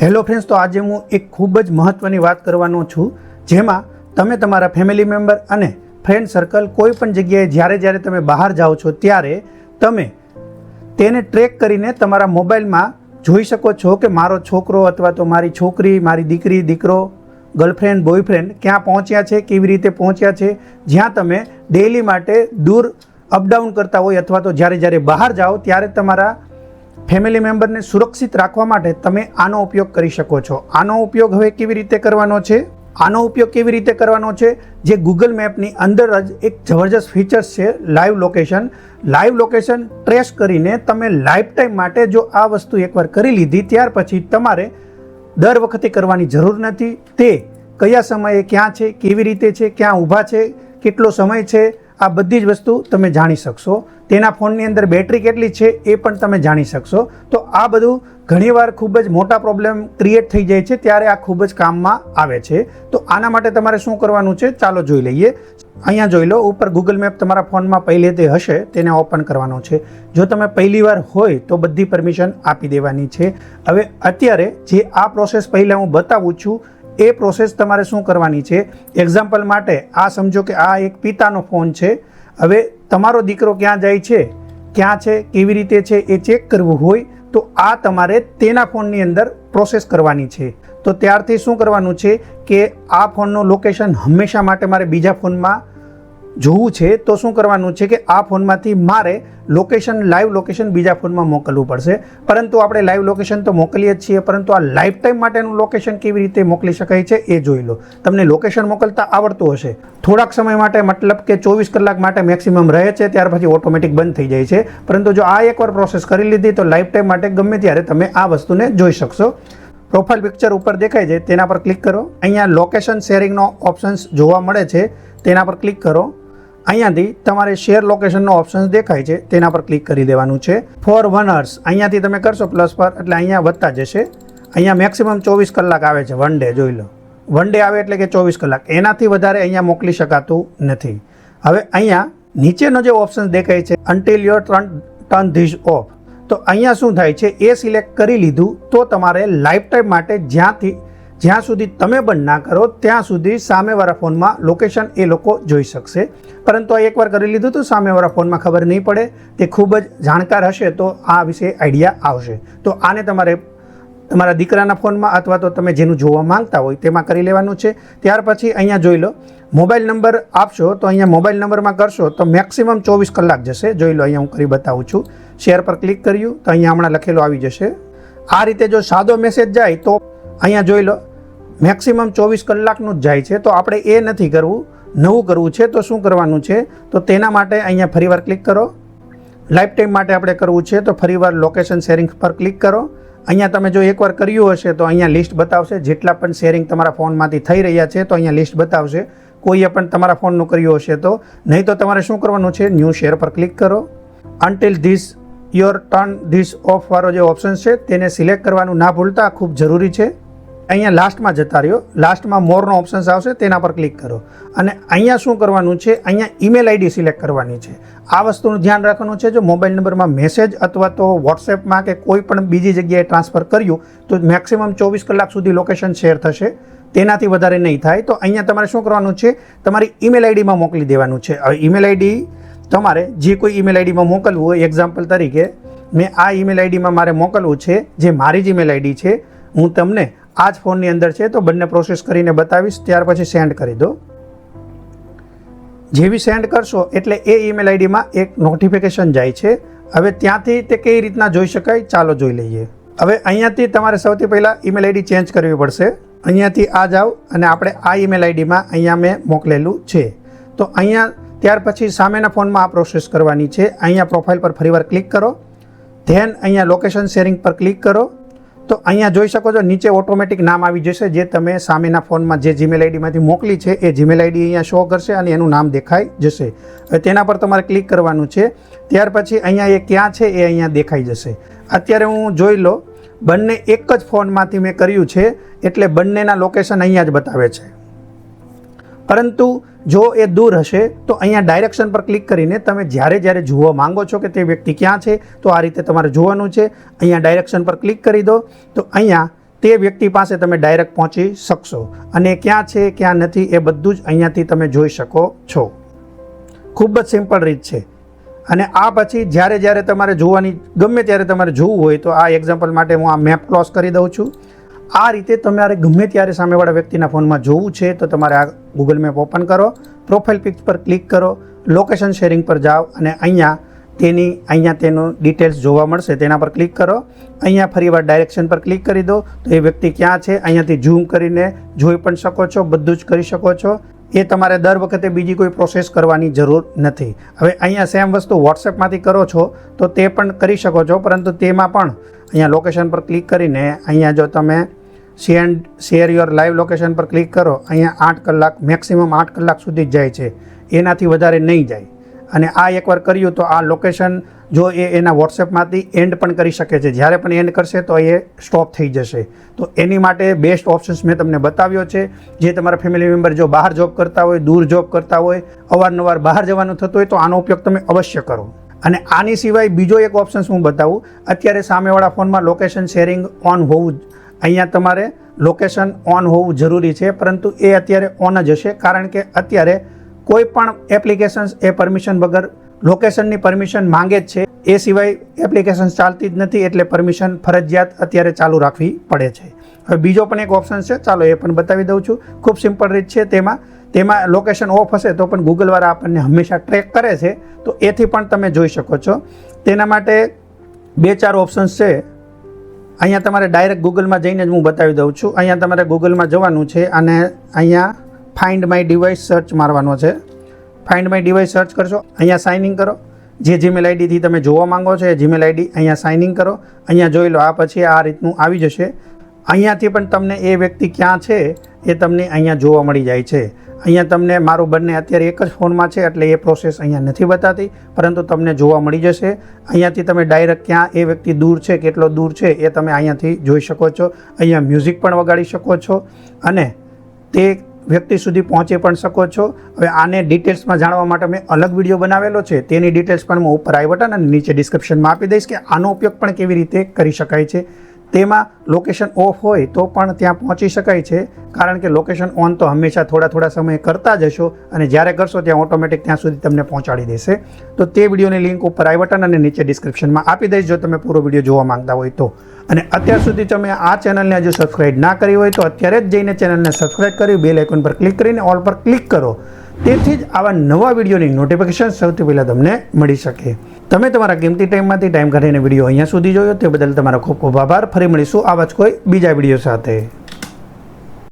Hello friends, તો આજે હું એક ખૂબ જ મહત્ત્વની વાત કરવાનો છું, જેમાં તમે તમારા ફેમિલી મેમ્બર અને ફ્રેન્ડ સર્કલ કોઈ પણ જગ્યાએ જ્યારે તમે બહાર જાઓ છો ત્યારે તમે તેને ટ્રેક કરીને તમારા મોબાઈલમાં જોઈ શકો છો કે મારો છોકરો અથવા તો મારી છોકરી, મારી દીકરી, દીકરો, ગર્લફ્રેન્ડ, બોયફ્રેન્ડ ક્યાં પહોંચ્યા છે, કેવી રીતે પહોંચ્યા છે. જ્યાં તમે ડેઇલી માટે દૂર અપડાઉન કરતા હોય અથવા તો જ્યારે બહાર જાઓ ત્યારે તમારા ફેમિલી મેમ્બરને સુરક્ષિત રાખવા માટે તમે આનો ઉપયોગ કરી શકો છો. આનો ઉપયોગ હવે કેવી રીતે કરવાનો છે? આનો ઉપયોગ કેવી રીતે કરવાનો છે? જે ગૂગલ મેપની અંદર જ એક જબરજસ્ત ફીચર્સ છે, live location. Live location trace કરીને તમે લાઈફ ટાઈમ માટે જો આ વસ્તુ એકવાર કરી લીધી ત્યાર પછી તમારે દર વખતે કરવાની જરૂર નથી. તે કયા સમયે ક્યાં છે, કેવી રીતે છે, ક્યાં ઊભા છે, કેટલો સમય છે, આ બધી જ વસ્તુ તમે જાણી શકશો. તેના ફોનની અંદર બેટરી કેટલી છે એ પણ તમે જાણી શકશો. તો આ બધું ઘણીવાર ખૂબ જ મોટા પ્રોબ્લેમ ક્રિએટ થઈ જાય છે, ત્યારે આ ખૂબ જ કામમાં આવે છે. તો આના માટે તમારે શું કરવાનું છે ચાલો જોઈ લઈએ. અહીંયા જોઈ લો, ઉપર ગૂગલ મેપ તમારા ફોનમાં પહેલેથી હશે, તેને ઓપન કરવાનો છે. જો તમે પહેલી વાર હોય તો બધી પરમિશન આપી દેવાની છે. હવે અત્યારે જે આ પ્રોસેસ પહેલાં હું બતાવું છું એ પ્રોસેસ તમારે શું કરવાની છે. એક્ઝામ્પલ માટે આ સમજો કે આ એક પિતાનો ફોન છે. હવે તમારો દીકરો ક્યાં જાય છે, ક્યાં છે, કેવી રીતે છે એ ચેક કરવું હોય તો આ તમારે તેના ફોનની અંદર પ્રોસેસ કરવાની છે. તો ત્યારથી શું કરવાનું છે કે આ ફોનનું લોકેશન હંમેશા માટે મારે બીજા ફોનમાં જોવું છે. તો શું કરવાનું છે કે આ ફોનમાંથી મારે લાઈવ લોકેશન બીજા ફોનમાં મોકલવું પડશે. પરંતુ આપણે લાઈવ લોકેશન તો મોકલીએ જ છીએ, પરંતુ આ લાઈફ ટાઈમ માટેનું લોકેશન કેવી રીતે મોકલી શકાય છે એ જોઈ લો. તમને લોકેશન મોકલતા આવડતું હશે, થોડાક સમય માટે મતલબ કે 24 કલાક માટે મેક્સિમમ રહે છે, ત્યાર પછી ઓટોમેટિક બંધ થઈ જાય છે. પરંતુ જો આ એકવાર પ્રોસેસ કરી લીધી તો લાઈફ ટાઈમ માટે ગમે ત્યારે તમે આ વસ્તુને જોઈ શકશો. પ્રોફાઇલ પિક્ચર ઉપર દેખાય છે તેના પર ક્લિક કરો. અહીંયા લોકેશન શેરિંગનો ઓપ્શન્સ જોવા મળે છે, તેના પર ક્લિક કરો. અહીંયાથી તમારે શેર લોકેશનનો ઓપ્શન દેખાય છે, તેના પર ક્લિક કરી દેવાનું છે. ફોર 1 hours અહીંયાથી તમે કરશો પ્લસ પર, એટલે અહીંયા વધતા જશે. અહીંયા મેક્સિમમ 24 કલાક આવે છે, 1 day જોઈ લો. 1 day આવે એટલે કે 24 કલાક, એનાથી વધારે અહીંયા મોકલી શકાતું નથી. હવે અહીંયા નીચેનો જે ઓપ્શન દેખાય છે until your turn this of, તો અહીંયા શું થાય છે એ સિલેક્ટ કરી લીધું તો તમારે લાઈફ ટાઈમ માટે જ્યાં સુધી તમે બંધ ના કરો ત્યાં સુધી સામેવાળા ફોનમાં લોકેશન એ લોકો જોઈ શકશે. પરંતુ આ એકવાર કરી લીધું તો સામેવાળા ફોનમાં ખબર નહીં પડે. તે ખૂબ જ જાણકાર હશે તો આ વિશે આઈડિયા આવશે. તો આને તમારે તમારા દીકરાના ફોનમાં અથવા તો તમે જેનું જોવા માંગતા હોય તેમાં કરી લેવાનું છે. ત્યાર પછી અહીંયા જોઈ લો, મોબાઈલ નંબર આપશો તો અહીંયા મોબાઈલ નંબરમાં કરશો તો મેક્સિમમ 24 કલાક જશે. જોઈ લો, અહીંયા હું કરી બતાવું છું. શેર પર ક્લિક કર્યું તો અહીંયા હમણાં લખેલું આવી જશે. આ રીતે જો સાદો મેસેજ જાય તો અહીંયા જોઈ લો મેક્સિમમ 24 કલાકનું જ જાય છે. તો આપણે એ નથી કરવું, નવું કરવું છે. તો શું કરવાનું છે તો તેના માટે અહીંયા ફરીવાર ક્લિક કરો. લાઈફ ટાઈમ માટે આપણે કરવું છે તો ફરીવાર લોકેશન શેરિંગ પર ક્લિક કરો. અહીંયા તમે જો એકવાર કર્યું હશે તો અહીંયા લિસ્ટ બતાવશે, જેટલા પણ શેરિંગ તમારા ફોનમાંથી થઈ રહ્યા છે તો અહીંયા લિસ્ટ બતાવશે. કોઈએ પણ તમારા ફોનનું કર્યું હશે તો. નહીં તો તમારે શું કરવાનું છે, ન્યૂ શેર પર ક્લિક કરો. Until this your turn this of વાળો જે ઓપ્શન છે તેને સિલેક્ટ કરવાનું ના ભૂલતા, ખૂબ જરૂરી છે. અહીંયા લાસ્ટમાં જતા રહ્યો, લાસ્ટમાં મોરનો ઓપ્શન્સ આવશે, તેના પર ક્લિક કરો. અને અહીંયા શું કરવાનું છે, અહીંયા ઈમેલ આઈડી સિલેક્ટ કરવાની છે. આ વસ્તુનું ધ્યાન રાખવાનું છે, જો મોબાઈલ નંબરમાં મેસેજ અથવા તો વોટ્સએપમાં કે કોઈ પણ બીજી જગ્યાએ ટ્રાન્સફર કર્યું તો મેક્સિમમ 24 કલાક સુધી લોકેશન શેર થશે, તેનાથી વધારે નહીં થાય. તો અહીંયા તમારે શું કરવાનું છે, તમારી ઈમેલ આઈડીમાં મોકલી દેવાનું છે. હવે ઈમેલ આઈડી તમારે જે કોઈ ઈમેલ આઈડીમાં મોકલવું હોય, એક્ઝામ્પલ તરીકે મેં આ ઈમેલ આઈડીમાં મારે મોકલવું છે, જે મારી જ ઈમેલ આઈડી છે. હું તમને આ જ ફોનની અંદર છે તો બંને પ્રોસેસ કરીને બતાવીશ. ત્યાર પછી સેન્ડ કરી દો. જેવી સેન્ડ કરશો એટલે એ ઈમેલ આઈડીમાં એક નોટિફિકેશન જાય છે. હવે ત્યાંથી તે કઈ રીતના જોઈ શકાય ચાલો જોઈ લઈએ. હવે અહીંયાથી તમારે સૌથી પહેલાં ઈમેલ આઈડી ચેન્જ કરવી પડશે. અહીંયાથી આ જાઓ અને આપણે આ ઈમેલ આઈડીમાં અહીંયા મેં મોકલેલું છે. તો અહીંયા ત્યાર પછી સામેના ફોનમાં આ પ્રોસેસ કરવાની છે. અહીંયા પ્રોફાઇલ પર ફરીવાર ક્લિક કરો. ધેન અહીંયા લોકેશન શેરિંગ પર ક્લિક કરો. તો અહીંયા જોઈ શકો છો નીચે ઓટોમેટિક નામ આવી જશે, જે તમે સામેના ફોનમાં જે જીમેલ આઈડીમાંથી મોકલી છે એ જીમેલ આઈડી અહીંયા શો કરશે અને એનું નામ દેખાઈ જશે. હવે તેના પર તમારે ક્લિક કરવાનું છે. ત્યાર પછી અહીંયા એ ક્યાં છે એ અહીંયા દેખાઈ જશે. અત્યારે હું જોઈ લો, બંને એક જ ફોનમાંથી મેં કર્યું છે એટલે બંનેના લોકેશન અહીંયા જ બતાવે છે. પરંતુ જો એ દૂર હશે તો અહીંયા ડાયરેક્શન પર ક્લિક કરીને તમે જ્યારે જોવા માંગો છો કે તે વ્યક્તિ ક્યાં છે તો આ રીતે તમારે જોવાનું છે. અહીંયા ડાયરેક્શન પર ક્લિક કરી દો તો અહીંયા તે વ્યક્તિ પાસે તમે ડાયરેક્ટ પહોંચી શકશો અને ક્યાં છે ક્યાં નથી એ બધું જ અહીંયાથી તમે જોઈ શકો છો. ખૂબ જ સિમ્પલ રીત છે. અને આ પછી જ્યારે તમારે જોવાની ગમે ત્યારે તમારે જોવું હોય તો આ એક્ઝામ્પલ માટે હું આ મેપ ક્લોઝ કરી દઉં છું. આ રીતે તમારે ગમે ત્યારે સામેવાળા વ્યક્તિના ફોનમાં જોવું છે તો તમારે આ ગૂગલ મેપ ઓપન કરો, પ્રોફાઇલ પિક્સ પર ક્લિક કરો, લોકેશન શેરિંગ પર જાઓ અને અહીંયા તેનું ડિટેલ્સ જોવા મળશે, તેના પર ક્લિક કરો. અહીંયા ફરીવાર ડાયરેક્શન પર ક્લિક કરી દો તો એ વ્યક્તિ ક્યાં છે અહીંયાથી ઝૂમ કરીને જોઈ પણ શકો છો, બધું જ કરી શકો છો. એ તમારે દર વખતે બીજી કોઈ પ્રોસેસ કરવાની જરૂર નથી. હવે અહીંયા સેમ વસ્તુ વોટ્સએપમાંથી કરો છો તો તે પણ કરી શકો છો, પરંતુ તેમાં પણ અહીંયા લોકેશન પર ક્લિક કરીને અહીંયા જો તમે શેર યોર લાઈવ લોકેશન પર ક્લિક કરો, અહીંયા 8 કલાક મેક્સિમમ 8 કલાક સુધી જ જાય છે, એનાથી વધારે નહીં જાય. અને આ એકવાર કર્યું તો આ લોકેશન જો એના વોટ્સએપમાંથી એન્ડ પણ કરી શકે છે. જ્યારે પણ એન્ડ કરશે તો એ સ્ટોપ થઈ જશે. તો એની માટે બેસ્ટ ઓપ્શન્સ મેં તમને બતાવ્યો છે. જે તમારા ફેમિલી મેમ્બર જો બહાર જોબ કરતા હોય, દૂર જોબ કરતા હોય, અવારનવાર બહાર જવાનું થતું હોય તો આનો ઉપયોગ તમે અવશ્ય કરો. અને આની સિવાય બીજો એક ઓપ્શન્સ હું બતાવું. અત્યારે સામેવાળા ફોનમાં લોકેશન શેરિંગ ઓન હોવું, અહીંયા તમારે લોકેશન ઓન હોવું જરૂરી છે, પરંતુ એ અત્યારે ઓન જ હશે, કારણ કે અત્યારે કોઈ પણ એપ્લિકેશન્સ એ પરમિશન વગર લોકેશનની પરમિશન માંગે જ છે. એ સિવાય એપ્લિકેશન્સ ચાલતી જ નથી, એટલે પરમિશન ફરજિયાત અત્યારે ચાલુ રાખવી પડે છે. હવે બીજો પણ એક ઓપ્શન છે, ચાલો એ પણ બતાવી દઉં છું. ખૂબ સિમ્પલ રીત છે. તેમાં લોકેશન ઓફ હશે તો પણ ગૂગલવાળા આપણને હંમેશા ટ્રેક કરે છે, તો એથી પણ તમે જોઈ શકો છો. તેના માટે 2-4 ઓપ્શન્સ છે. અહીંયા તમારે ડાયરેક્ટ ગૂગલમાં જઈને જ હું બતાવી દઉં છું. અહીંયા તમારે ગૂગલમાં જવાનું છે અને અહીંયા ફાઇન્ડ માય ડિવાઇસ સર્ચ મારવાનો છે. ફાઇન્ડ માય ડિવાઇસ સર્ચ કરશો, અહીંયા સાઇન ઇન કરો. જે જીમેલ આઈડીથી તમે જોવા માંગો છો એ જીમેલ આઈડી અહીંયા સાઇન ઇન કરો. અહીંયા જોઈ લો. આ પછી આ રીતનું આવી જશે. અહીંયાથી પણ તમને એ વ્યક્તિ ક્યાં છે એ તમને અહીંયા જોવા મળી જાય છે. અહીંયા તમને મારું બંને અત્યારે એક જ ફોનમાં છે એટલે એ પ્રોસેસ અહીંયા નથી બતાતી, પરંતુ તમને જોવા મળી જશે. અહીંયાથી તમે ડાયરેક્ટ ક્યાં એ વ્યક્તિ દૂર છે, કેટલો દૂર છે એ તમે અહીંયાથી જોઈ શકો છો. અહીંયા મ્યુઝિક પણ વગાડી શકો છો અને તે વ્યક્તિ સુધી પહોંચી પણ શકો છો. હવે આને ડિટેલ્સમાં જાણવા માટે મેં અલગ વિડીયો બનાવેલો છે, તેની ડિટેલ્સ પણ હું ઉપર આઈ બટન અને નીચે ડિસ્ક્રિપ્શનમાં આપી દઈશ કે આનો ઉપયોગ પણ કેવી રીતે કરી શકાય છે. તેમાં લોકેશન ઓફ હોય તો પણ ત્યાં પહોંચી શકાય છે, કારણ કે લોકેશન ઓન તો હંમેશા થોડા સમય કરતા જશો અને જ્યારે કરશો ત્યાં ઓટોમેટિક ત્યાં સુધી તમને પહોંચાડી દેશે. તો તે વિડીયોની લિંક ઉપર આઈ બટન અને નીચે ડિસ્ક્રિપ્શનમાં આપી દઈશ જો તમે પૂરો વિડીયો જોવા માંગતા હોય તો. અને અત્યાર સુધી તમે આ ચેનલને હજુ સબસ્ક્રાઇબ ના કરી હોય તો અત્યારે જ જઈને ચેનલને સબસ્ક્રાઇબ કરી બેલ આઇકોન પર ક્લિક કરીને ઓલ પર ક્લિક કરો. તેથી જ આવા નવા વિડીયોની નોટિફિકેશન સૌથી પહેલાં તમને મળી શકે. તમે તમારા કિંમતી ટાઈમમાંથી ટાઈમ કાઢીને વિડીયો અહીંયા સુધી જોયો તે બદલ તમારો ખૂબ ખૂબ આભાર. ફરી મળીશું આવા જ કોઈ બીજા વિડીયો સાથે.